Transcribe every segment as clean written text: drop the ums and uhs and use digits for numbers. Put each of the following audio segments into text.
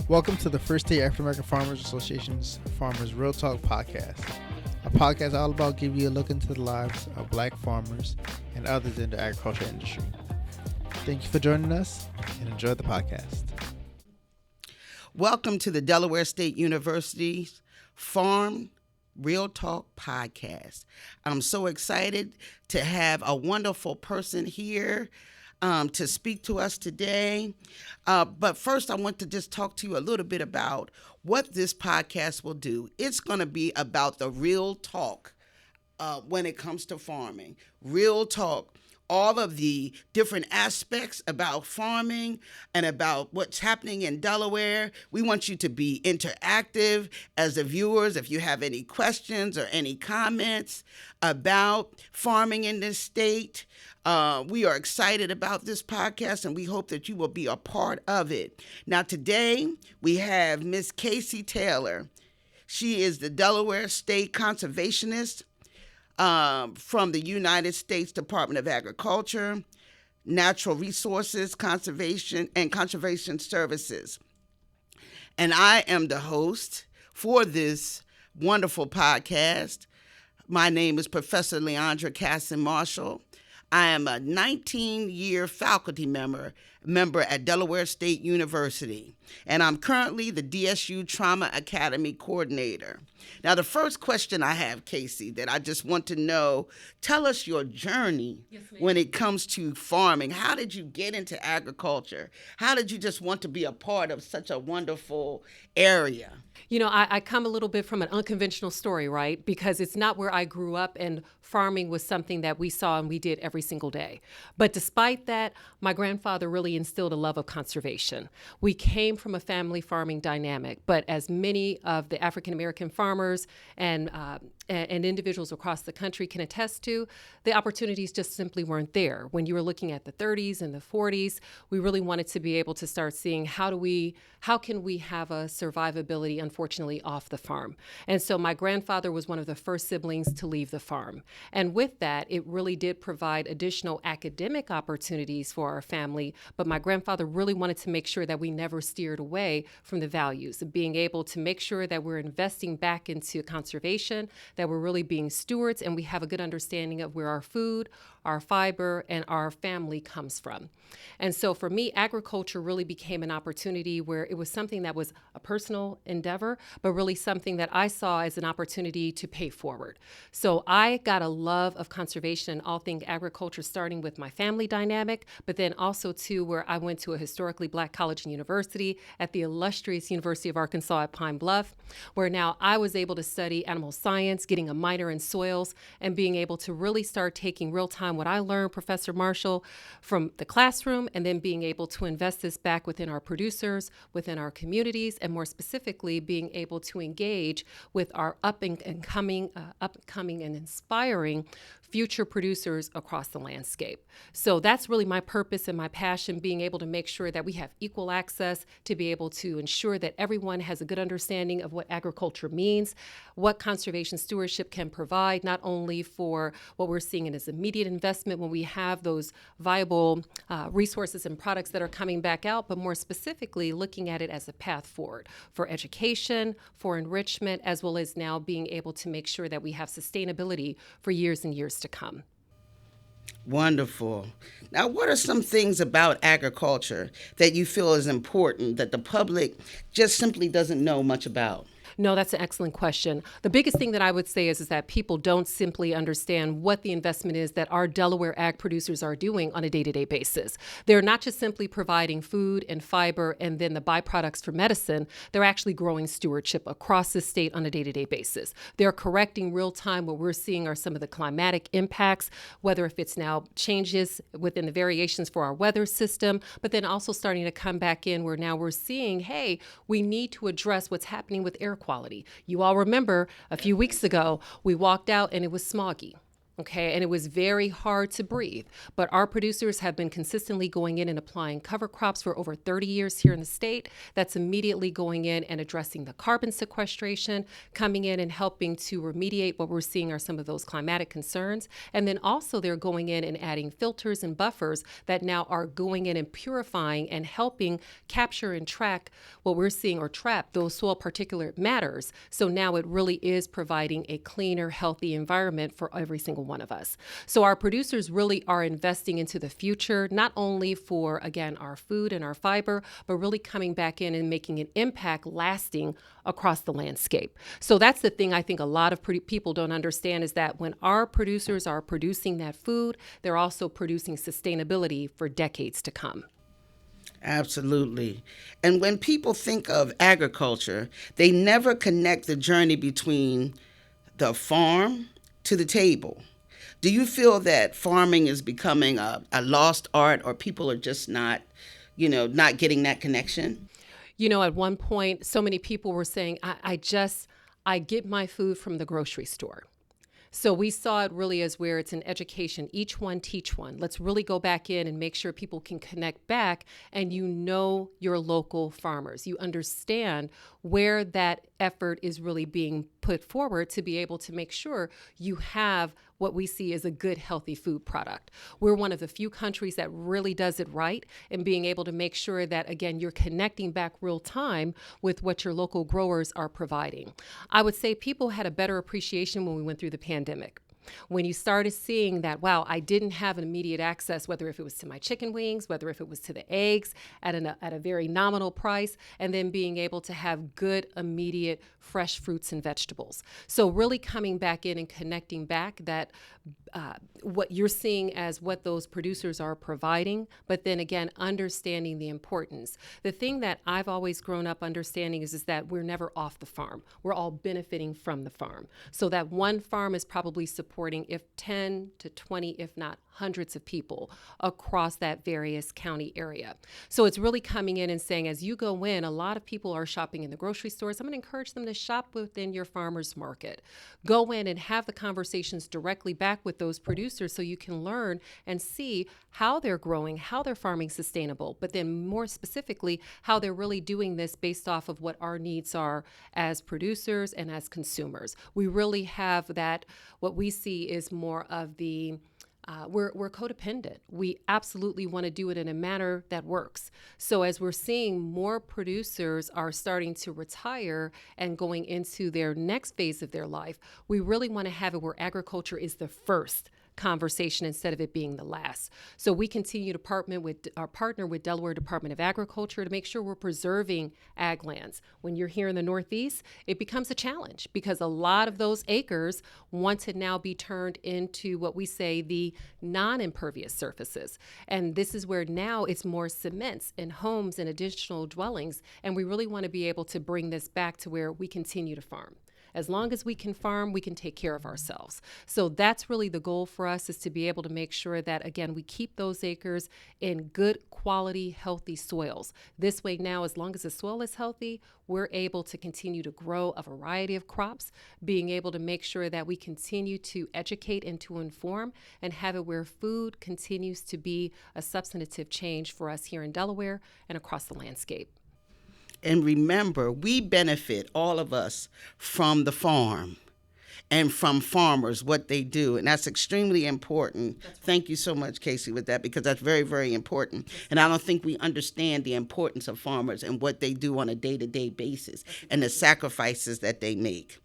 Welcome to the First Day African American Farmers Association's Farmers Real Talk podcast, a podcast all about giving you a look into the lives of Black farmers and others in the agriculture industry. Thank you for joining us and enjoy the podcast. Welcome to the Delaware State University's Farm Real Talk podcast. I'm so excited to have a wonderful person here to speak to us today. But first, I want to just talk to you a little bit about what this podcast will do. It's going to be about the real talk when it comes to farming. Real talk. All of the different aspects about farming and about what's happening in Delaware. We want you to be interactive as the viewers. If you have any questions or any comments about farming in this state, we are excited about this podcast and we hope that you will be a part of it. Now today we have Miss Kasey Taylor. She is the Delaware State Conservationist from the United States Department of Agriculture, Natural Resources, Conservation, and Conservation Services. And I am the host for this wonderful podcast. My name is Professor Leandra Casson Marshall. I am a 19-year faculty member at Delaware State University, and I'm currently the DSU Trauma Academy Coordinator. Now, the first question I have, Kasey, that I just want to know, tell us your journey when it comes to farming. How did you get into agriculture? How did you just want to be a part of such a wonderful area? You know, I come a little bit from an unconventional story, right? Because it's not where I grew up, and farming was something that we saw and we did every single day. But despite that, my grandfather really instilled a love of conservation. We came from a family farming dynamic, but as many of the African American farmers and individuals across the country can attest to, the opportunities just simply weren't there. When you were looking at the 30s and the 40s, we really wanted to be able to start seeing how can we have a survivability, unfortunately, off the farm. And so my grandfather was one of the first siblings to leave the farm. And with that, it really did provide additional academic opportunities for our family, but my grandfather really wanted to make sure that we never steered away from the values of being able to make sure that we're investing back into conservation, that we're really being stewards, and we have a good understanding of where our food, our fiber, and our family comes from. And so for me, agriculture really became an opportunity where it was something that was a personal endeavor, but really something that I saw as an opportunity to pay forward. So I got a love of conservation and all things agriculture, starting with my family dynamic, but then also too where I went to a historically Black college and university at the illustrious University of Arkansas at Pine Bluff, where now I was able to study animal science, getting a minor in soils, and being able to really start taking real time what I learned, Professor Marshall, from the classroom, and then being able to invest this back within our producers, within our communities, and more specifically, being able to engage with our upcoming and inspiring future producers across the landscape. So that's really my purpose and my passion, being able to make sure that we have equal access to be able to ensure that everyone has a good understanding of what agriculture means, what conservation stewardship can provide, not only for what we're seeing as immediate investment when we have those viable resources and products that are coming back out, but more specifically looking at it as a path forward for education, for enrichment, as well as now being able to make sure that we have sustainability for years and years to come. Wonderful. Now, what are some things about agriculture that you feel is important that the public just simply doesn't know much about? No, that's an excellent question. The biggest thing that I would say is that people don't simply understand what the investment is that our Delaware ag producers are doing on a day-to-day basis. They're not just simply providing food and fiber and then the byproducts for medicine. They're actually growing stewardship across the state on a day-to-day basis. They're correcting real time what we're seeing are some of the climatic impacts, whether if it's now changes within the variations for our weather system, but then also starting to come back in where now we're seeing, hey, we need to address what's happening with air quality. You all remember a few weeks ago, we walked out and it was smoggy. Okay, and it was very hard to breathe. But our producers have been consistently going in and applying cover crops for over 30 years here in the state. That's immediately going in and addressing the carbon sequestration, coming in and helping to remediate what we're seeing are some of those climatic concerns. And then also they're going in and adding filters and buffers that now are going in and purifying and helping capture and track what we're seeing or trap those soil particulate matters. So now it really is providing a cleaner, healthy environment for every single one of us. So our producers really are investing into the future, not only for, again, our food and our fiber, but really coming back in and making an impact lasting across the landscape. So that's the thing I think a lot of people don't understand is that when our producers are producing that food, they're also producing sustainability for decades to come. Absolutely. And when people think of agriculture, they never connect the journey between the farm to the table. Do you feel that farming is becoming a lost art, or people are just not getting that connection? At one point, so many people were saying, I get my food from the grocery store. So we saw it really as where it's an education, each one teach one. Let's really go back in and make sure people can connect back and your local farmers. You understand where that effort is really being put forward to be able to make sure you have what we see as a good, healthy food product. We're one of the few countries that really does it right in being able to make sure that, again, you're connecting back real time with what your local growers are providing. I would say people had a better appreciation when we went through the pandemic. When you started seeing that, wow, I didn't have an immediate access, whether if it was to my chicken wings, whether if it was to the eggs at a very nominal price, and then being able to have good, immediate, fresh fruits and vegetables. So really coming back in and connecting back that what you're seeing as what those producers are providing, but then again, understanding the importance. The thing that I've always grown up understanding is that we're never off the farm. We're all benefiting from the farm. So that one farm is probably supporting if 10 to 20, if not hundreds of people across that various county area. So it's really coming in and saying, as you go in, a lot of people are shopping in the grocery stores. I'm going to encourage them to shop within your farmer's market. Go in and have the conversations directly back with those producers so you can learn and see how they're growing, how they're farming sustainable, but then more specifically, how they're really doing this based off of what our needs are as producers and as consumers. We really have that, what we see is more of the we're codependent. We absolutely want to do it in a manner that works. So as we're seeing more producers are starting to retire and going into their next phase of their life, we really want to have it where agriculture is the first conversation instead of it being the last. So we continue to partner with Delaware Department of Agriculture to make sure we're preserving ag lands. When you're here in the Northeast, it becomes a challenge because a lot of those acres want to now be turned into what we say the non-impervious surfaces. And this is where now it's more cements and homes and additional dwellings. And we really want to be able to bring this back to where we continue to farm. As long as we can farm, we can take care of ourselves. So that's really the goal for us, is to be able to make sure that, again, we keep those acres in good quality, healthy soils. This way now, as long as the soil is healthy, we're able to continue to grow a variety of crops, being able to make sure that we continue to educate and to inform and have it where food continues to be a substantive change for us here in Delaware and across the landscape. And remember, we benefit, all of us, from the farm and from farmers, what they do. And that's extremely important. Thank you so much, Kasey, with that, because that's very, very important. And I don't think we understand the importance of farmers and what they do on a day-to-day basis and the sacrifices that they make.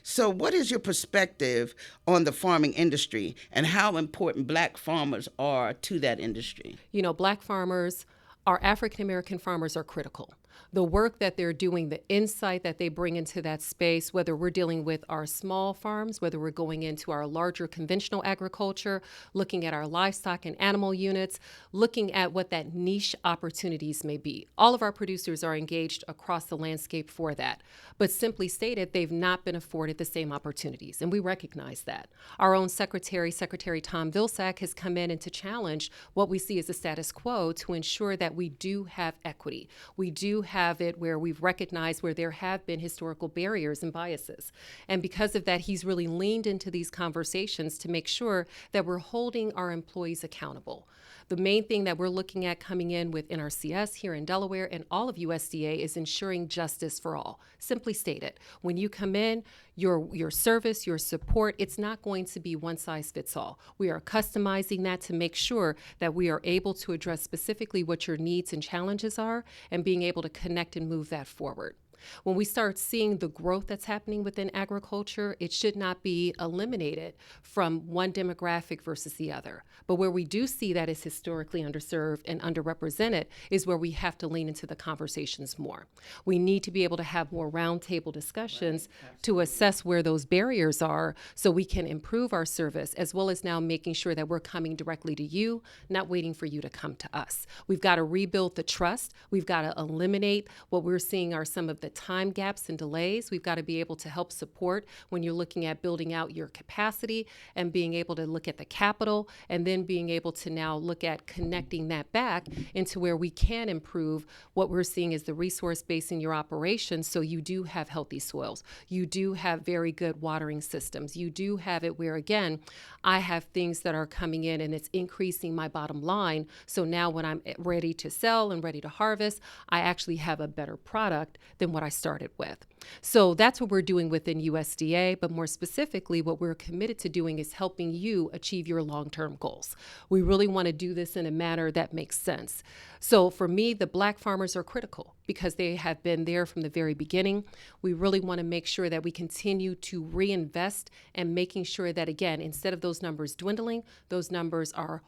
So what is your perspective on the farming industry and how important Black farmers are to that industry? Black farmers, our African-American farmers are critical. The work that they're doing, the insight that they bring into that space, whether we're dealing with our small farms, whether we're going into our larger conventional agriculture, looking at our livestock and animal units, looking at what that niche opportunities may be. All of our producers are engaged across the landscape for that. But simply stated, they've not been afforded the same opportunities, and we recognize that. Our own Secretary Tom Vilsack, has come in and to challenge what we see as the status quo to ensure that we do have equity. We do have it where we've recognized where there have been historical barriers and biases. And because of that, he's really leaned into these conversations to make sure that we're holding our employees accountable. The main thing that we're looking at coming in with NRCS here in Delaware and all of USDA is ensuring justice for all. Simply stated, when you come in, your service, your support, it's not going to be one size fits all. We are customizing that to make sure that we are able to address specifically what your needs and challenges are and being able to connect and move that forward. When we start seeing the growth that's happening within agriculture, it should not be eliminated from one demographic versus the other. But where we do see that is historically underserved and underrepresented is where we have to lean into the conversations more. We need to be able to have more roundtable discussions to assess where those barriers are so we can improve our service, as well as now making sure that we're coming directly to you, not waiting for you to come to us. We've got to rebuild the trust. We've got to eliminate what we're seeing are some of the time gaps and delays. We've got to be able to help support when you're looking at building out your capacity and being able to look at the capital, and then being able to now look at connecting that back into where we can improve what we're seeing is the resource base in your operations. So you do have healthy soils. You do have very good watering systems. You do have it where, again, I have things that are coming in and it's increasing my bottom line. So now when I'm ready to sell and ready to harvest, I actually have a better product than what I started with. So that's what we're doing within USDA, but more specifically, what we're committed to doing is helping you achieve your long-term goals. We really want to do this in a manner that makes sense. So for me, the Black farmers are critical because they have been there from the very beginning. We really want to make sure that we continue to reinvest and making sure that, again, instead of those numbers dwindling, those numbers are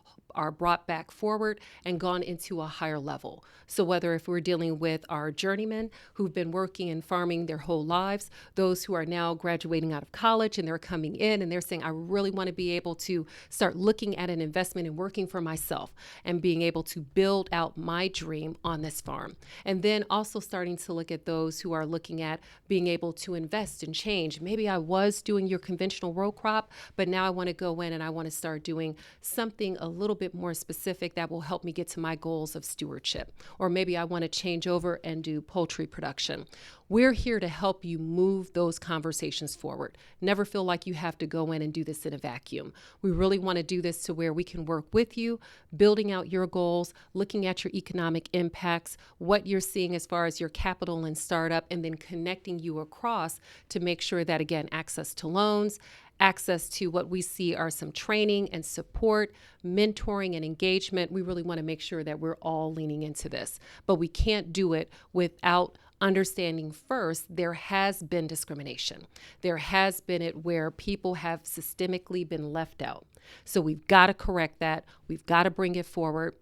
brought back forward and gone into a higher level. So whether if we're dealing with our journeymen who've been working and farming their whole lives, those who are now graduating out of college and they're coming in and they're saying, I really want to be able to start looking at an investment and working for myself and being able to build out my dream on this farm. And then also starting to look at those who are looking at being able to invest and change. Maybe I was doing your conventional row crop, but now I want to go in and I want to start doing something a little bit more specific that will help me get to my goals of stewardship. Or maybe I want to change over and do poultry production. We're here to help you move those conversations forward. Never feel like you have to go in and do this in a vacuum. We really want to do this to where we can work with you, building out your goals, looking at your economic impacts, what you're seeing as far as your capital and startup, and then connecting you across to make sure that, again, access to loans, access to what we see are some training and support, mentoring and engagement. We really want to make sure that we're all leaning into this. But we can't do it without understanding first there has been discrimination. There has been it where people have systemically been left out. So we've got to correct that. We've got to bring it forward.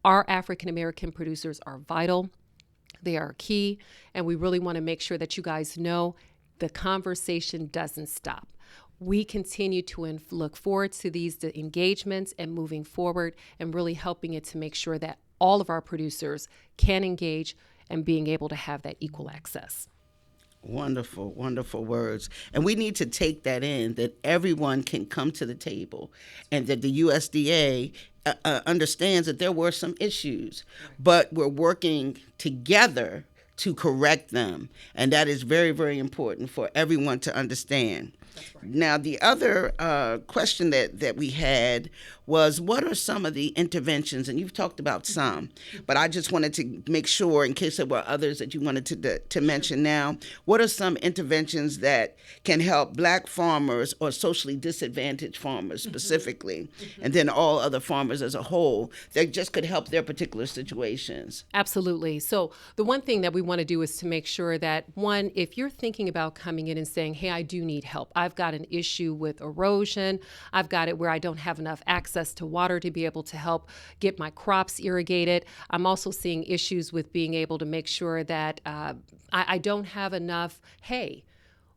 Our African American producers are vital. They are key. And we really want to make sure that you guys know the conversation doesn't stop. We continue to look forward to these engagements and moving forward and really helping it to make sure that all of our producers can engage and being able to have that equal access. Wonderful, wonderful words. And we need to take that in, that everyone can come to the table and that the USDA understands that there were some issues, but we're working together to correct them. And that is very, very important for everyone to understand. Right. Now, the other question that we had was, what are some of the interventions? And you've talked about some, but I just wanted to make sure, in case there were others that you wanted to mention now, what are some interventions that can help Black farmers or socially disadvantaged farmers specifically, and then all other farmers as a whole, that just could help their particular situations? Absolutely. So the one thing that we want to do is to make sure that, one, if you're thinking about coming in and saying, hey, I do need help. I've got an issue with erosion. I've got it where I don't have enough access to water to be able to help get my crops irrigated. I'm also seeing issues with being able to make sure that I don't have enough hay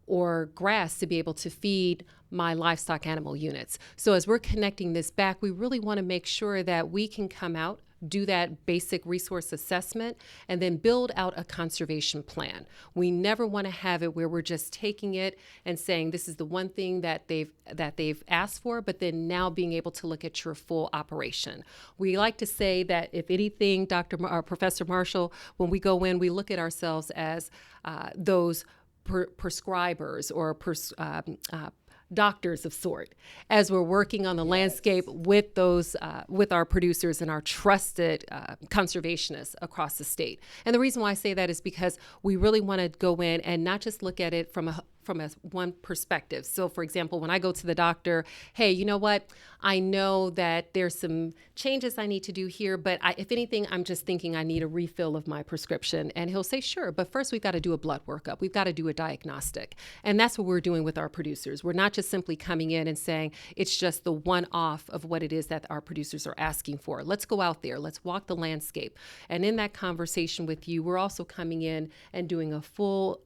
or grass to be able to feed my livestock animal units. So as we're connecting this back, we really want to make sure that we can come out, do that basic resource assessment, and then build out a conservation plan. We never want to have it where we're just taking it and saying this is the one thing that they've asked for, but then now being able to look at your full operation. We like to say that if anything, Professor Marshall, when we go in, we look at ourselves as those prescribers or doctors of sort, as we're working on the landscape with those with our producers and our trusted conservationists across the state. And the reason why I say that is because we really want to go in and not just look at it from a one perspective. So for example, when I go to the doctor, hey, you know what? I know that there's some changes I need to do here, but if anything, I'm just thinking I need a refill of my prescription. And he'll say, sure, but first we've got to do a blood workup. We've got to do a diagnostic. And that's what we're doing with our producers. We're not just simply coming in and saying it's just the one-off of what it is that our producers are asking for. Let's go out there. Let's walk the landscape. And in that conversation with you, we're also coming in and doing a full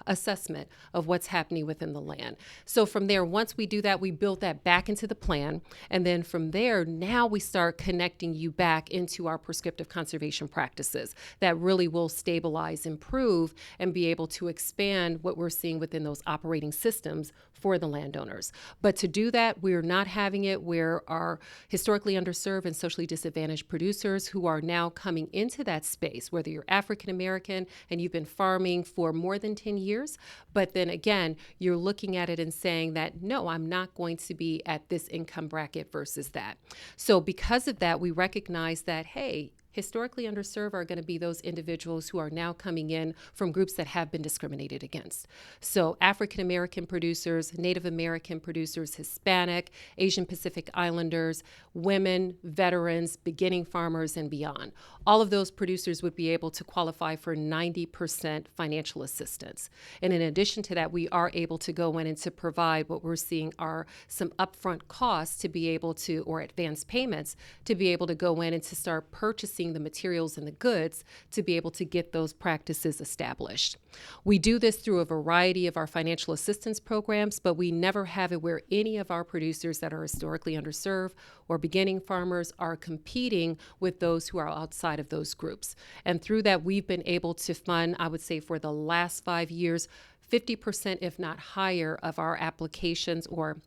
assessment of what's happening within the land. So from there, once we do that, we build that back into the plan. And then from there, now we start connecting you back into our prescriptive conservation practices that really will stabilize, improve, and be able to expand what we're seeing within those operating systems for the landowners. But to do that, we're not having it where our historically underserved and socially disadvantaged producers who are now coming into that space, whether you're African American and you've been farming for more than 10 years, but then again, you're looking at it and saying that, no, I'm not going to be at this income bracket versus that. So because of that, we recognize that, hey, historically underserved are going to be those individuals who are now coming in from groups that have been discriminated against. So African American producers, Native American producers, Hispanic, Asian Pacific Islanders, women, veterans, beginning farmers, and beyond. All of those producers would be able to qualify for 90% financial assistance. And in addition to that, we are able to go in and to provide what we're seeing are some upfront costs to be able to, or advance payments, to be able to go in and to start purchasing the materials and the goods to be able to get those practices established. We do this through a variety of our financial assistance programs, but we never have it where any of our producers that are historically underserved or beginning farmers are competing with those who are outside of those groups. And through that, we've been able to fund, I would say for the last 5 years, 50%, if not higher, of our applications or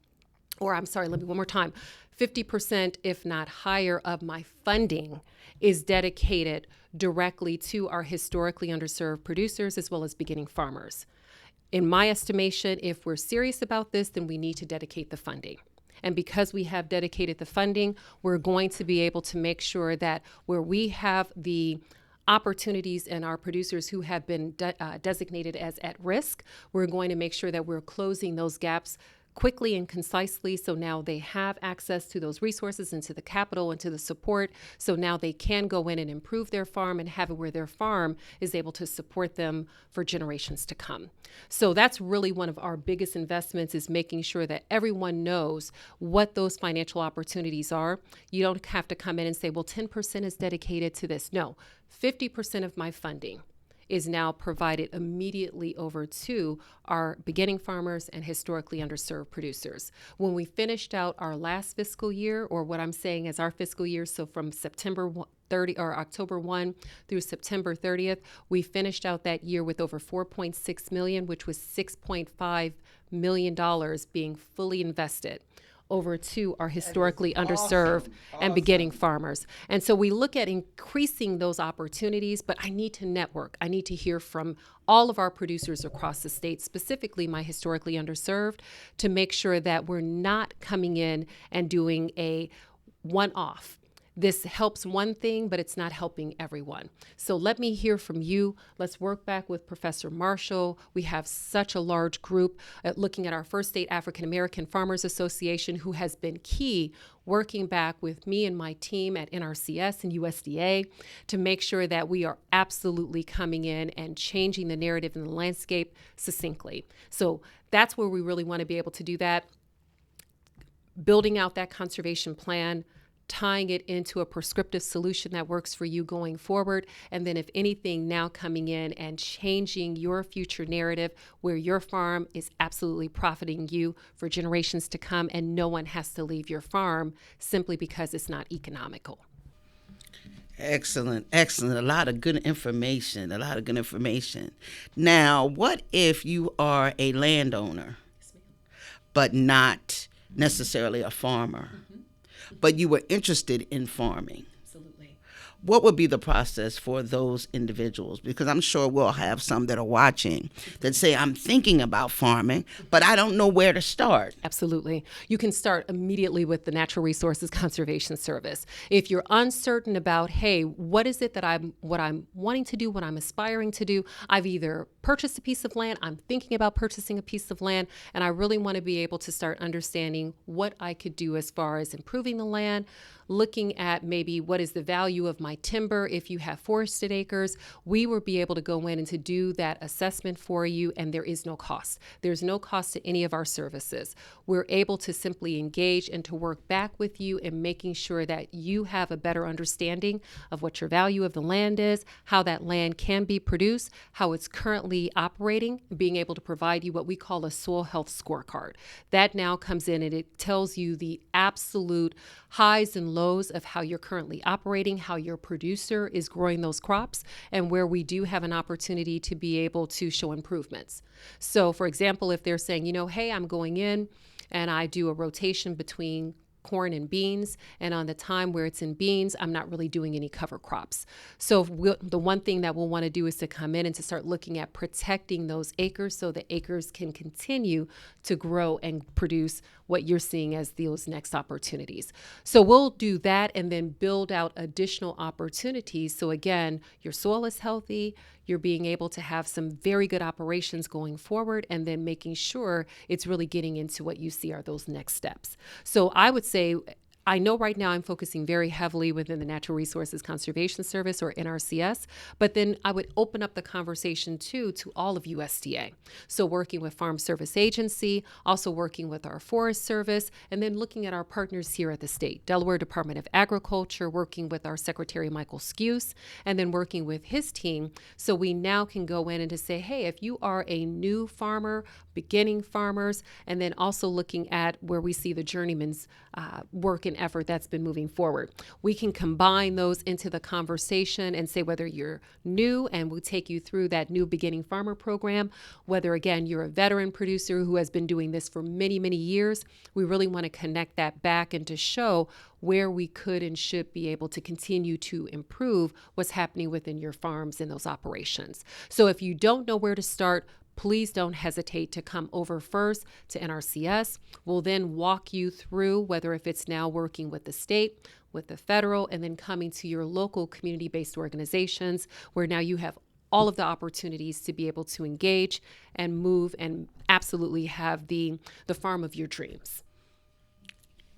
I'm sorry, let me one more time. 50%, if not higher, of my funding is dedicated directly to our historically underserved producers as well as beginning farmers. In my estimation, if we're serious about this, then we need to dedicate the funding. And because we have dedicated the funding, we're going to be able to make sure that where we have the opportunities and our producers who have been designated as at risk, we're going to make sure that we're closing those gaps quickly and concisely, so now they have access to those resources and to the capital and to the support, so now they can go in and improve their farm and have it where their farm is able to support them for generations to come. So that's really one of our biggest investments, is making sure that everyone knows what those financial opportunities are. You don't have to come in and say, well, 10% is dedicated to this. No, 50% of my funding is now provided immediately over to our beginning farmers and historically underserved producers. When we finished out our last fiscal year, or what I'm saying is our fiscal year, so from September 30 or October 1 through September 30th, we finished out that year with over $4.6 million, which was $6.5 million being fully invested over to our historically underserved and beginning farmers. And so we look at increasing those opportunities, but I need to network. I need to hear from all of our producers across the state, specifically my historically underserved, to make sure that we're not coming in and doing a one-off. This helps one thing, but it's not helping everyone. So let me hear from you. Let's work back with Professor Marshall. We have such a large group looking at our First State African American Farmers Association, who has been key working back with me and my team at NRCS and USDA to make sure that we are absolutely coming in and changing the narrative in the landscape succinctly. So that's where we really want to be able to do that. Building out that conservation plan, tying it into a prescriptive solution that works for you going forward. And then if anything, now coming in and changing your future narrative where your farm is absolutely profiting you for generations to come, and no one has to leave your farm simply because it's not economical. Excellent, excellent. A lot of good information, Now, what if you are a landowner, but not necessarily a farmer, but you were interested in farming? Absolutely. What would be the process for those individuals? Because I'm sure we'll have some that are watching that say, I'm thinking about farming, but I don't know where to start. Absolutely. You can start immediately with the Natural Resources Conservation Service. If you're uncertain about, hey, what is it that I'm wanting to do, what I'm aspiring to do, I've either purchased a piece of land, I'm thinking about purchasing a piece of land, and I really want to be able to start understanding what I could do as far as improving the land, looking at maybe what is the value of my timber. If you have forested acres, we will be able to go in and to do that assessment for you, and there is no cost. There's no cost to any of our services. We're able to simply engage and to work back with you in making sure that you have a better understanding of what your value of the land is, how that land can be produced, how it's currently operating, being able to provide you what we call a soil health scorecard. That now comes in and it tells you the absolute highs and lows of how you're currently operating, how your producer is growing those crops, and where we do have an opportunity to be able to show improvements. So, for example, if they're saying, hey, I'm going in and I do a rotation between corn and beans, and on the time where it's in beans, I'm not really doing any cover crops. So the one thing that we'll want to do is to come in and to start looking at protecting those acres so the acres can continue to grow and produce what you're seeing as those next opportunities. So we'll do that and then build out additional opportunities. So again, your soil is healthy, you're being able to have some very good operations going forward, and then making sure it's really getting into what you see are those next steps. So I would say, I know right now I'm focusing very heavily within the Natural Resources Conservation Service, or NRCS, but then I would open up the conversation too to all of USDA. So working with Farm Service Agency, also working with our Forest Service, and then looking at our partners here at the state, Delaware Department of Agriculture, working with our Secretary Michael Skuse, and then working with his team. So we now can go in and to say, hey, if you are a new farmer, beginning farmers, and then also looking at where we see the journeyman's work and effort that's been moving forward. We can combine those into the conversation and say whether you're new, and we'll take you through that new beginning farmer program, whether again you're a veteran producer who has been doing this for many, many years. We really want to connect that back and to show where we could and should be able to continue to improve what's happening within your farms and those operations. So if you don't know where to start, please don't hesitate to come over first to NRCS. We'll then walk you through whether if it's now working with the state, with the federal, and then coming to your local community-based organizations where now you have all of the opportunities to be able to engage and move and absolutely have the farm of your dreams.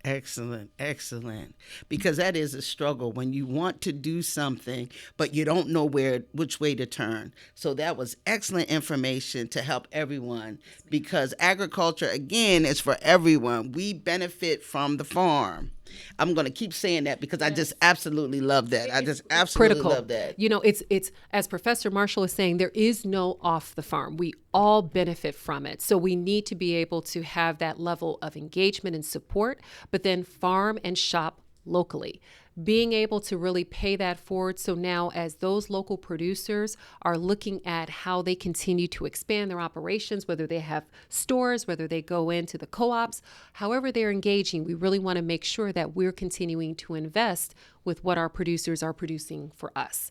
Excellent, excellent. Because that is a struggle when you want to do something, but you don't know which way to turn. So that was excellent information to help everyone, because agriculture, again, is for everyone. We benefit from the farm. I'm going to keep saying that because I just absolutely love that. I just absolutely critical. Love that. It's as Professor Marshall is saying, there is no off the farm. We all benefit from it. So we need to be able to have that level of engagement and support, but then farm and shop locally. Being able to really pay that forward. So now as those local producers are looking at how they continue to expand their operations, whether they have stores, whether they go into the co-ops, however they're engaging, we really want to make sure that we're continuing to invest with what our producers are producing for us.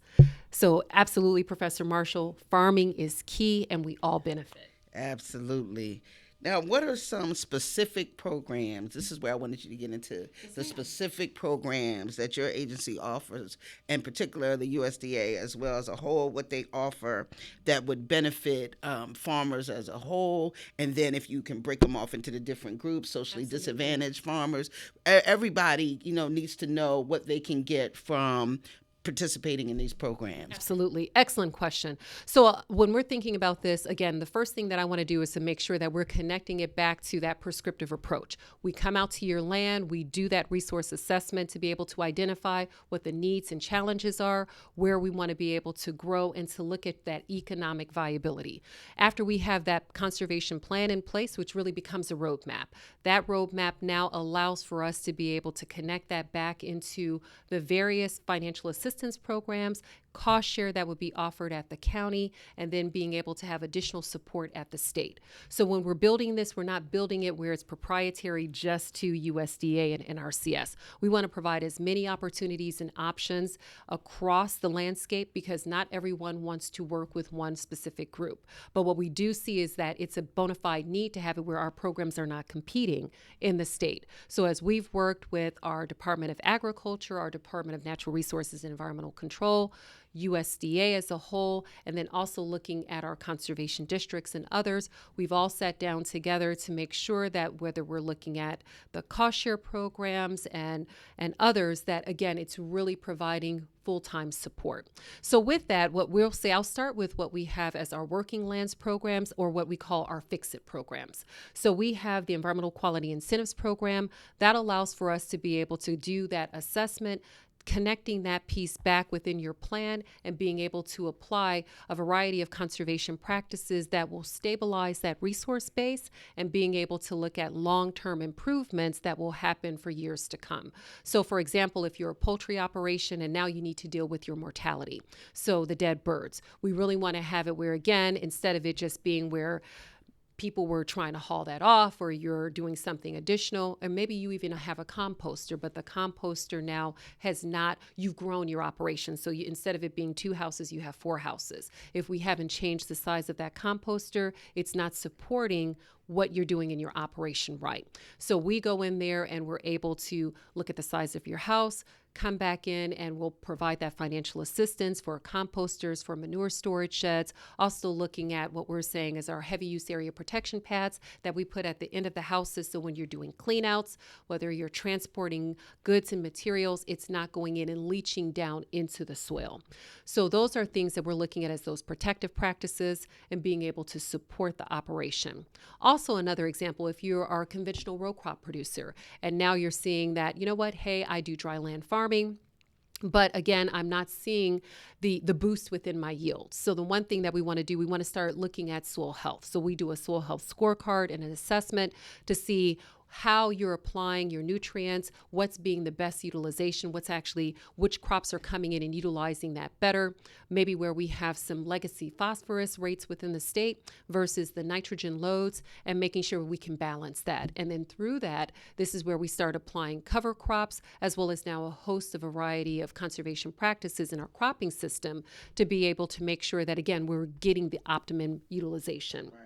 So absolutely, Professor Marshall, farming is key and we all benefit. Absolutely. Now, what are some specific programs? This is where I wanted you to get into the specific programs that your agency offers, in particular the USDA, as well as a whole, what they offer that would benefit farmers as a whole. And then if you can break them off into the different groups, socially disadvantaged farmers, everybody, needs to know what they can get from participating in these programs. Absolutely. Excellent question. So when we're thinking about this, again, the first thing that I want to do is to make sure that we're connecting it back to that prescriptive approach. We come out to your land, we do that resource assessment to be able to identify what the needs and challenges are, where we want to be able to grow, and to look at that economic viability. After we have that conservation plan in place, which really becomes a roadmap, that roadmap now allows for us to be able to connect that back into the various financial assistance assistance programs, cost share that would be offered at the county, and then being able to have additional support at the state. So when we're building this, we're not building it where it's proprietary just to USDA and NRCS. We want to provide as many opportunities and options across the landscape because not everyone wants to work with one specific group. But what we do see is that it's a bona fide need to have it where our programs are not competing in the state. So as we've worked with our Department of Agriculture, our Department of Natural Resources and Environmental Control, USDA as a whole, and then also looking at our conservation districts and others, we've all sat down together to make sure that whether we're looking at the cost share programs and others, that again, it's really providing full-time support. So with that, what we'll say, I'll start with what we have as our working lands programs or what we call our fix-it programs. So we have the Environmental Quality Incentives Program that allows for us to be able to do that assessment, connecting that piece back within your plan and being able to apply a variety of conservation practices that will stabilize that resource base and being able to look at long-term improvements that will happen for years to come. So for example, if you're a poultry operation and now you need to deal with your mortality, so the dead birds, we really want to have it where, again, instead of it just being where people were trying to haul that off or you're doing something additional, and maybe you even have a composter, but the composter now has not, you've grown your operation. So instead of it being 2 houses, you have 4 houses. If we haven't changed the size of that composter, it's not supporting what you're doing in your operation right. So we go in there and we're able to look at the size of your house, come back in, and we'll provide that financial assistance for composters, for manure storage sheds, also looking at what we're saying is our heavy use area protection pads that we put at the end of the houses. So when you're doing cleanouts, whether you're transporting goods and materials, it's not going in and leaching down into the soil. So those are things that we're looking at as those protective practices and being able to support the operation. Also, another example, if you are a conventional row crop producer and now you're seeing that, you know what, hey, I do dry land farming, but again, I'm not seeing the boost within my yields. So the one thing that we want to do, we want to start looking at soil health. So we do a soil health scorecard and an assessment to see how you're applying your nutrients, what's being the best utilization, which crops are coming in and utilizing that better, maybe where we have some legacy phosphorus rates within the state versus the nitrogen loads, and making sure we can balance that. And then through that, this is where we start applying cover crops, as well as now a host of variety of conservation practices in our cropping system to be able to make sure that, again, we're getting the optimum utilization. Right.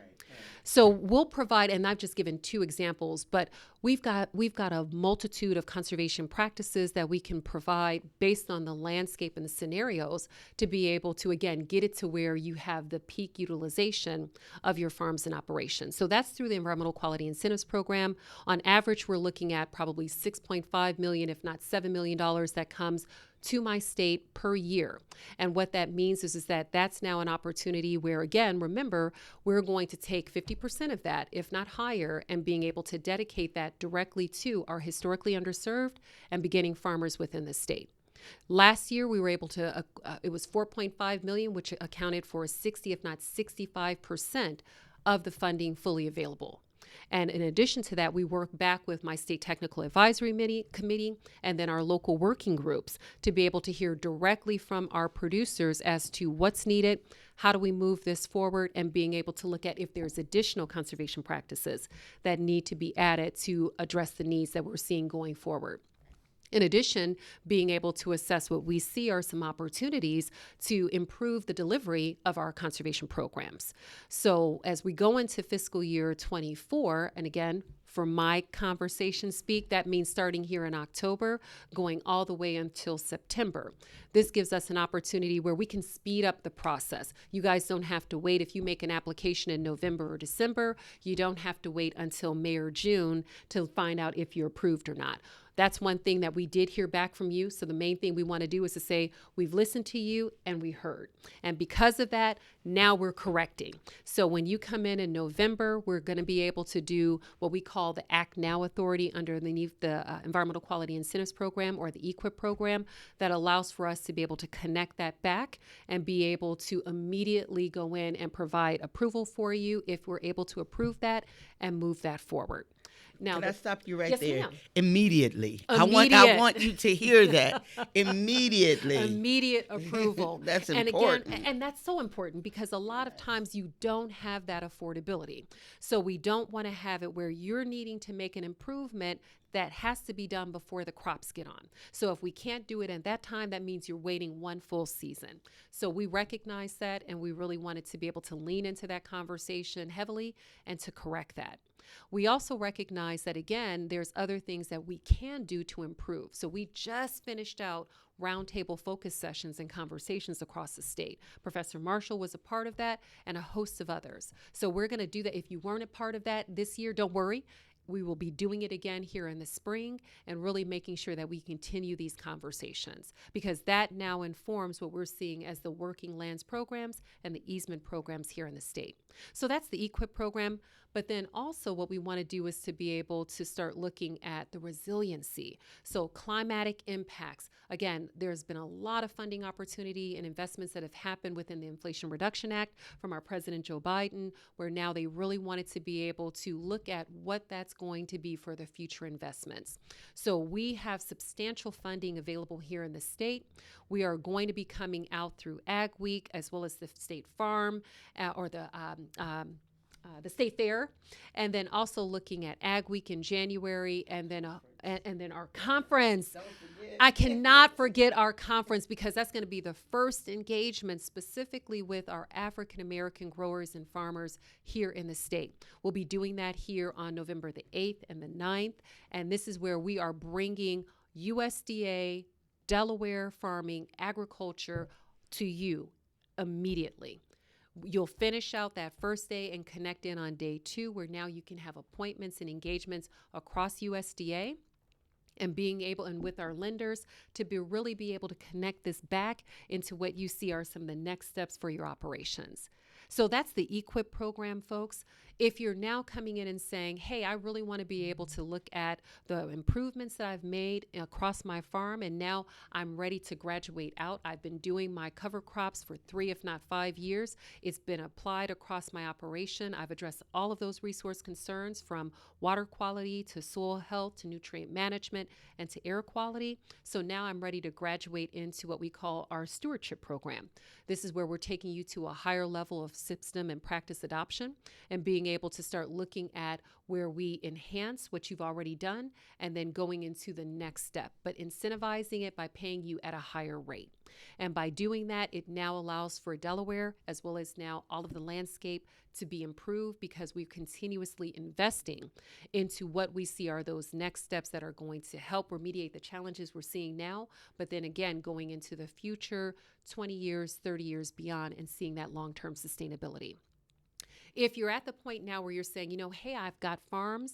So we'll provide, and I've just given 2 examples, but we've got a multitude of conservation practices that we can provide based on the landscape and the scenarios to be able to, again, get it to where you have the peak utilization of your farms and operations. So that's through the Environmental Quality Incentives Program. On average, we're looking at probably $6.5 million, if not $7 million that comes to my state per year. And what that means is that that's now an opportunity where, again, remember, we're going to take 50% of that, if not higher, and being able to dedicate that directly to our historically underserved and beginning farmers within the state. Last year, we were able to, it was $4.5 million, which accounted for 60, if not 65% of the funding fully available. And in addition to that, we work back with my state technical advisory committee and then our local working groups to be able to hear directly from our producers as to what's needed, how do we move this forward, and being able to look at if there's additional conservation practices that need to be added to address the needs that we're seeing going forward. In addition, being able to assess what we see are some opportunities to improve the delivery of our conservation programs. So as we go into fiscal year 24, and again, for my conversation speak, that means starting here in October, going all the way until September. This gives us an opportunity where we can speed up the process. You guys don't have to wait. If you make an application in November or December, you don't have to wait until May or June to find out if you're approved or not. That's one thing that we did hear back from you. So the main thing we want to do is to say, we've listened to you and we heard. And because of that, now we're correcting. So when you come in November, we're going to be able to do what we call the Act Now authority underneath the Environmental Quality Incentives Program, or the EQIP program, that allows for us to be able to connect that back and be able to immediately go in and provide approval for you if we're able to approve that and move that forward. Now, Can I stop you right yes, there? ma'am. Immediately. Immediate. I want you to hear that. Immediately. Immediate approval. That's and important. Again, and that's so important because a lot of times you don't have that affordability. So we don't want to have it where you're needing to make an improvement that has to be done before the crops get on. So if we can't do it at that time, that means you're waiting one full season. So we recognize that, and we really wanted to be able to lean into that conversation heavily and to correct that. We also recognize that, again, there's other things that we can do to improve. So we just finished out roundtable focus sessions and conversations across the state. Professor Marshall was a part of that, and a host of others. So we're going to do that. If you weren't a part of that this year, don't worry. We will be doing it again here in the spring and really making sure that we continue these conversations, because that now informs what we're seeing as the working lands programs and the easement programs here in the state. So that's the EQIP program. But then also what we want to do is to be able to start looking at the resiliency. So climatic impacts. Again, there's been a lot of funding opportunity and investments that have happened within the Inflation Reduction Act from our President Joe Biden, where now they really wanted to be able to look at what that's going to be for the future investments. So we have substantial funding available here in the state. We are going to be coming out through Ag Week as well as the State Farm or the State Fair, and then also looking at Ag Week in January, and then our conference. I cannot forget our conference, because that's going to be the first engagement specifically with our African American growers and farmers here in the state. We'll be doing that here on November the 8th and the 9th, and this is where we are bringing USDA, Delaware farming, agriculture to you immediately. You'll finish out that first day and connect in on day 2, where now you can have appointments and engagements across USDA and being able, and with our lenders, to really be able to connect this back into what you see are some of the next steps for your operations. So that's the EQIP program, folks. If you're now coming in and saying, hey, I really want to be able to look at the improvements that I've made across my farm, and now I'm ready to graduate out. I've been doing my cover crops for 3, if not 5 years. It's been applied across my operation. I've addressed all of those resource concerns, from water quality to soil health to nutrient management and to air quality. So now I'm ready to graduate into what we call our stewardship program. This is where we're taking you to a higher level of system and practice adoption, and being able to start looking at where we enhance what you've already done and then going into the next step, but incentivizing it by paying you at a higher rate. And by doing that, it now allows for Delaware, as well as now all of the landscape, to be improved, because we're continuously investing into what we see are those next steps that are going to help remediate the challenges we're seeing now, but then again, going into the future, 20 years, 30 years beyond, and seeing that long-term sustainability. If you're at the point now where you're saying, hey, I've got farms,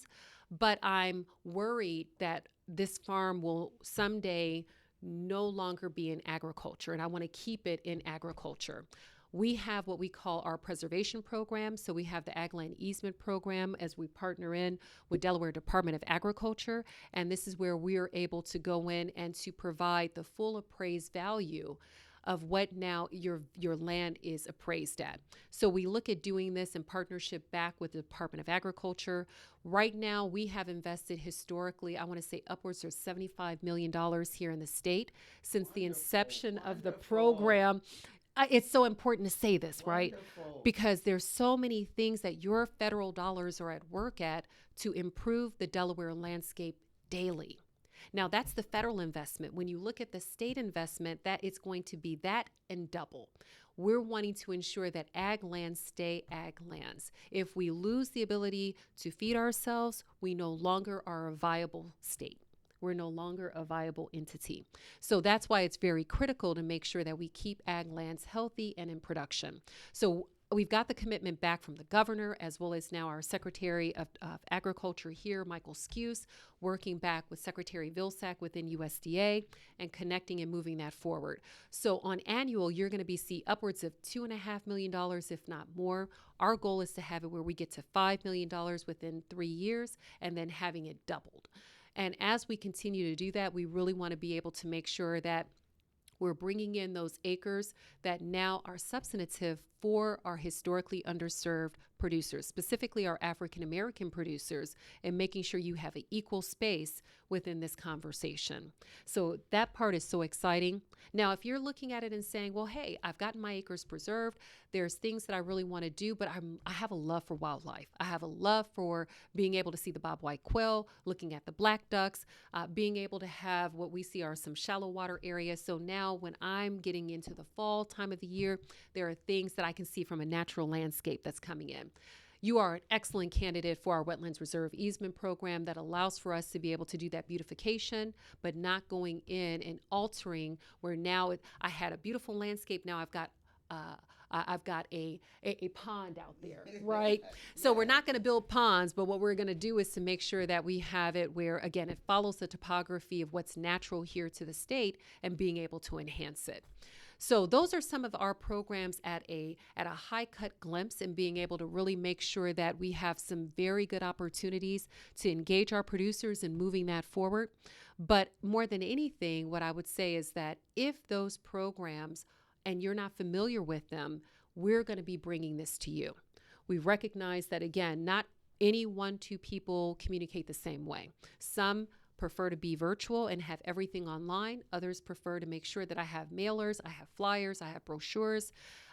but I'm worried that this farm will someday no longer be in agriculture, and I want to keep it in agriculture. We have what we call our preservation program. So we have the Ag Land Easement Program, as we partner in with Delaware Department of Agriculture. And this is where we are able to go in and to provide the full appraised value of what now your land is appraised at. So we look at doing this in partnership back with the Department of Agriculture. Right now, we have invested historically, I want to say upwards of $75 million here in the state since the inception of the program. It's so important to say this, right? Because there's so many things that your federal dollars are at work at to improve the Delaware landscape daily. Now, that's the federal investment. When you look at the state investment, that it's going to be that and double. We're wanting to ensure that ag lands stay ag lands. If we lose the ability to feed ourselves, we no longer are a viable state. We're no longer a viable entity. So that's why it's very critical to make sure that we keep ag lands healthy and in production. So we've got the commitment back from the governor, as well as now our Secretary of Agriculture here, Michael Skuse, working back with Secretary Vilsack within USDA and connecting and moving that forward. So on annual, you're going to see upwards of $2.5 million, if not more. Our goal is to have it where we get to $5 million within 3 years, and then having it doubled. And as we continue to do that, we really want to be able to make sure that we're bringing in those acres that now are substantive for our historically underserved producers, specifically our African American producers, and making sure you have an equal space within this conversation. So that part is so exciting. Now, if you're looking at it and saying, well, hey, I've gotten my acres preserved, there's things that I really want to do, but I have a love for wildlife. I have a love for being able to see the bobwhite quail, looking at the black ducks, being able to have what we see are some shallow water areas. So now when I'm getting into the fall time of the year, there are things that I can see from a natural landscape that's coming in. You are an excellent candidate for our Wetlands Reserve Easement Program that allows for us to be able to do that beautification, but not going in and altering where now I had a beautiful landscape. Now I've got a pond out there, right? So we're not going to build ponds, but what we're going to do is to make sure that we have it where, again, it follows the topography of what's natural here to the state and being able to enhance it. So those are some of our programs at a high cut glimpse, and being able to really make sure that we have some very good opportunities to engage our producers in moving that forward. But more than anything, what I would say is that if those programs and you're not familiar with them, we're going to be bringing this to you. We recognize that, again, not any two people communicate the same way. Some prefer to be virtual and have everything online. Others prefer to make sure that I have mailers, I have flyers, I have brochures.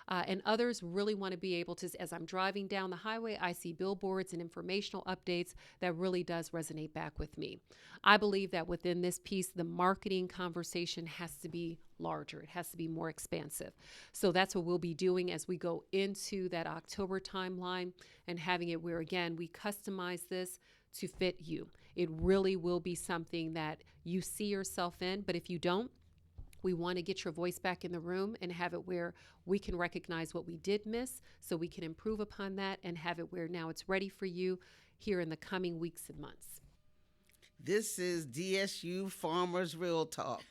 And others really want to be able to, as I'm driving down the highway, I see billboards and informational updates that really does resonate back with me. I believe that within this piece, the marketing conversation has to be larger. It has to be more expansive. So that's what we'll be doing as we go into that October timeline, and having it where, again, we customize this to fit you. It really will be something that you see yourself in, but if you don't, we want to get your voice back in the room and have it where we can recognize what we did miss so we can improve upon that, and have it where now it's ready for you here in the coming weeks and months. This is DSU Farmers Real Talk.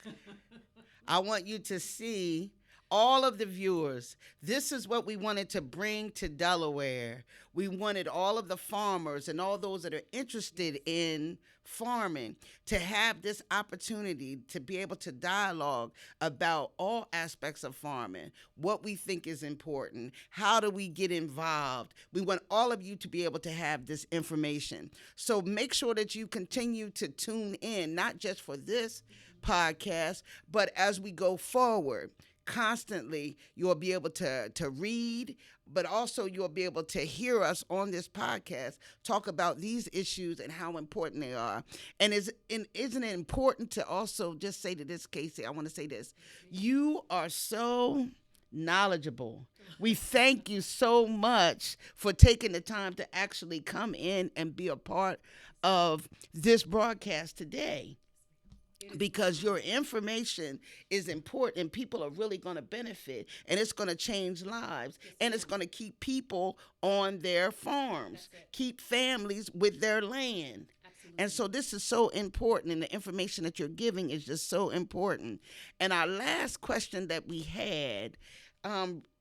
I want you to see, all of the viewers, this is what we wanted to bring to Delaware. We wanted all of the farmers and all those that are interested in farming to have this opportunity to be able to dialogue about all aspects of farming, what we think is important, how do we get involved. We want all of you to be able to have this information. So make sure that you continue to tune in, not just for this podcast, but as we go forward. Constantly, you'll be able to read, but also you'll be able to hear us on this podcast talk about these issues and how important they are. And isn't it important to also just say to this, Kasey, I want to say this. You are so knowledgeable. We thank you so much for taking the time to actually come in and be a part of this broadcast today. Because your information is important and people are really going to benefit, and it's going to change lives, and it's going to keep people on their farms, keep families with their land. Absolutely. And so this is so important, and the information that you're giving is just so important. And our last question that we had,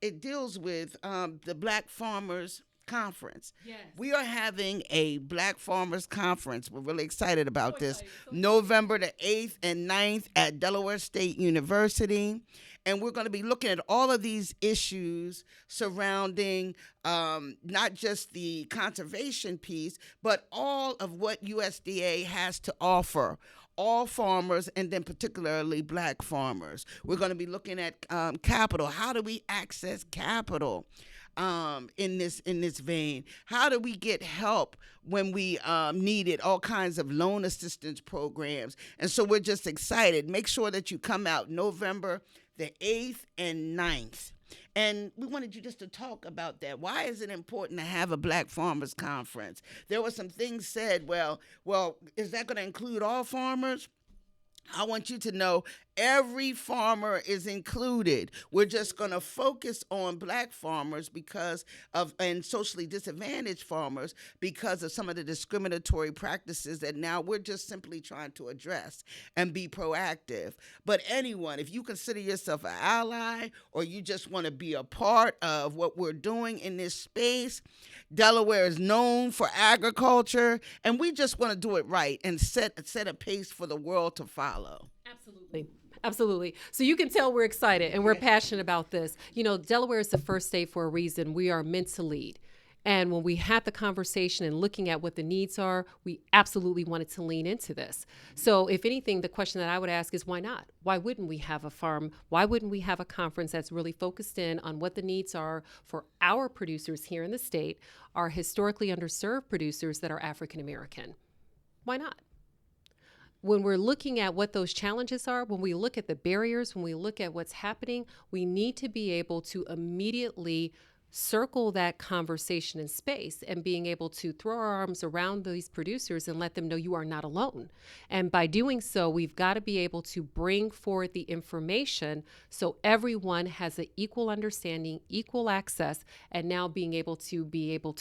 it deals with the Black Farmers Conference. Yes. We are having a Black Farmers Conference. We're really excited about this. November the 8th and 9th at Delaware State University. And we're going to be looking at all of these issues surrounding not just the conservation piece, but all of what USDA has to offer all farmers, and then particularly Black farmers. We're going to be looking at capital. How do we access capital? In this vein, how do we get help when we need it? All kinds of loan assistance programs, and so we're just excited. Make sure that you come out November the 8th and 9th. And we wanted you just to talk about that. Why is it important to have a Black Farmers Conference? There were some things said, well, is that going to include all farmers? I want you to know every farmer is included. We're just going to focus on Black farmers and socially disadvantaged farmers because of some of the discriminatory practices that now we're just simply trying to address and be proactive. But anyone, if you consider yourself an ally or you just want to be a part of what we're doing in this space, Delaware is known for agriculture, and we just want to do it right and set a pace for the world to follow. Absolutely. Absolutely. So you can tell we're excited and we're passionate about this. Delaware is the first state for a reason. We are meant to lead. And when we had the conversation and looking at what the needs are, we absolutely wanted to lean into this. So if anything, the question that I would ask is why not? Why wouldn't we have a farm? Why wouldn't we have a conference that's really focused in on what the needs are for our producers here in the state, our historically underserved producers that are African American? Why not? When we're looking at what those challenges are, when we look at the barriers, when we look at what's happening, we need to be able to immediately circle that conversation in space and being able to throw our arms around these producers and let them know you are not alone. And by doing so, we've got to be able to bring forward the information so everyone has an equal understanding, equal access, and now being able to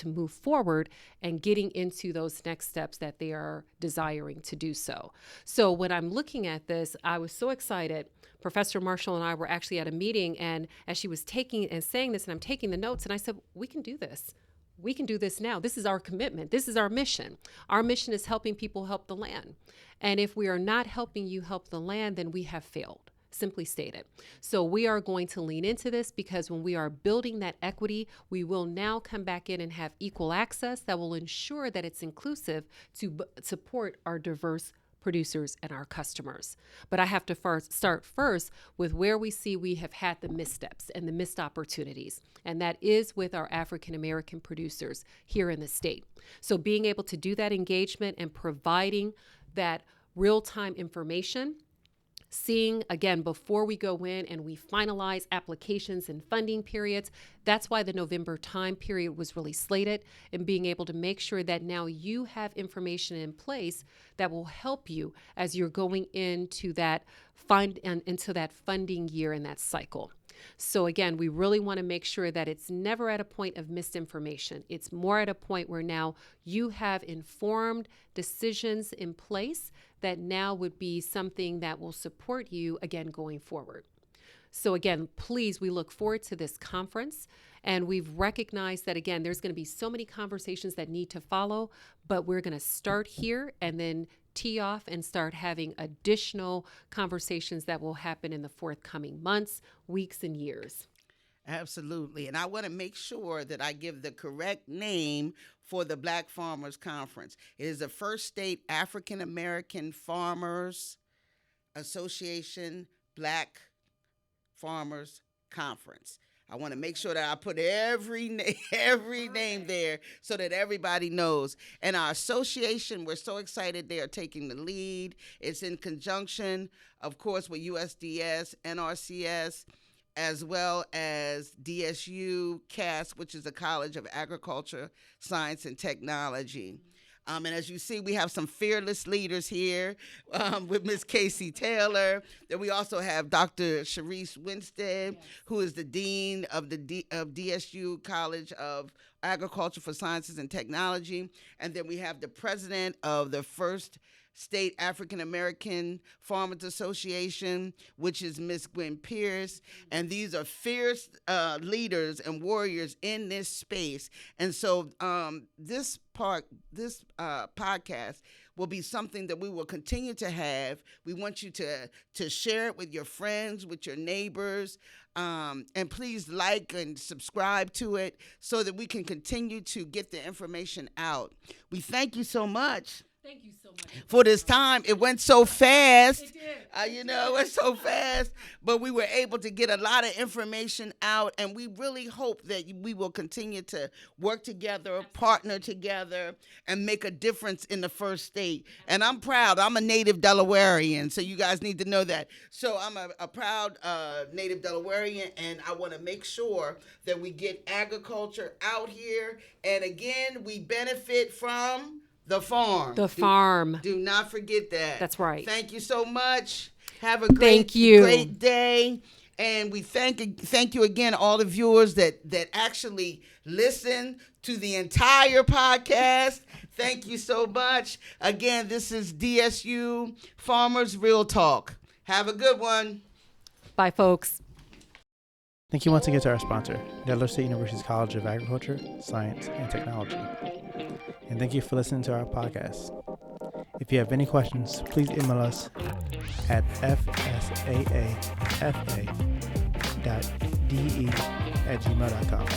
move forward and getting into those next steps that they are desiring to do so. So when I'm looking at this, I was so excited. Professor Marshall and I were actually at a meeting, and as she was taking and saying this, and I'm taking the notes, and I said, we can do this. We can do this now. This is our commitment. This is our mission. Our mission is helping people help the land. And if we are not helping you help the land, then we have failed, simply stated. So we are going to lean into this because when we are building that equity, we will now come back in and have equal access that will ensure that it's inclusive to support our diverse producers and our customers. But I have to start first with where we see we have had the missteps and the missed opportunities, and that is with our African American producers here in the state. So being able to do that engagement and providing that real-time information, seeing, again, before we go in and we finalize applications and funding periods, that's why the November time period was really slated, and being able to make sure that now you have information in place that will help you as you're going into that funding year and that cycle. So again, we really want to make sure that it's never at a point of misinformation. It's more at a point where now you have informed decisions in place that now would be something that will support you, again, going forward. So again, please, we look forward to this conference, and we've recognized that, again, there's going to be so many conversations that need to follow, but we're going to start here and then tee off and start having additional conversations that will happen in the forthcoming months, weeks, and years. Absolutely. And I want to make sure that I give the correct name for the Black Farmers Conference. It is the First State African American Farmers Association Black Farmers Conference. I want to make sure that I put every name there so that everybody knows. And our association, we're so excited they are taking the lead. It's in conjunction, of course, with USDA, NRCS, as well as DSU, CAS, which is the College of Agriculture, Science, and Technology. And as you see, we have some fearless leaders here with Ms. Kasey Taylor. Then we also have Dr. Sharice Winstead, who is the Dean of DSU College of Agriculture for Sciences and Technology. And then we have the President of the First State African American Farmers Association, which is Ms. Gwen Pierce. And these are fierce leaders and warriors in this space. And so this podcast will be something that we will continue to have. We want you to share it with your friends, with your neighbors, and please like and subscribe to it so that we can continue to get the information out. We thank you so much. Thank you so much for this time. It went so fast. It did. It went so fast, but we were able to get a lot of information out, and we really hope that we will continue to work together, partner together, and make a difference in the first state. And I'm proud. I'm a native Delawarean, so you guys need to know that. So I'm a proud native Delawarean, and I want to make sure that we get agriculture out here, and again, we benefit from the farm. The farm. Do not forget that. That's right. Thank you so much. Have a great day. And we thank you again, all the viewers that actually listen to the entire podcast. Thank you so much. Again, this is DSU Farmers Real Talk. Have a good one. Bye, folks. Thank you once again to our sponsor, Delaware State University's College of Agriculture, Science, and Technology. And thank you for listening to our podcast. If you have any questions, please email us at fsaafa.de@gmail.com.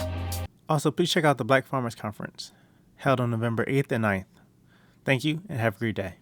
Also, please check out the Black Farmers Conference, held on November 8th and 9th. Thank you, and have a great day.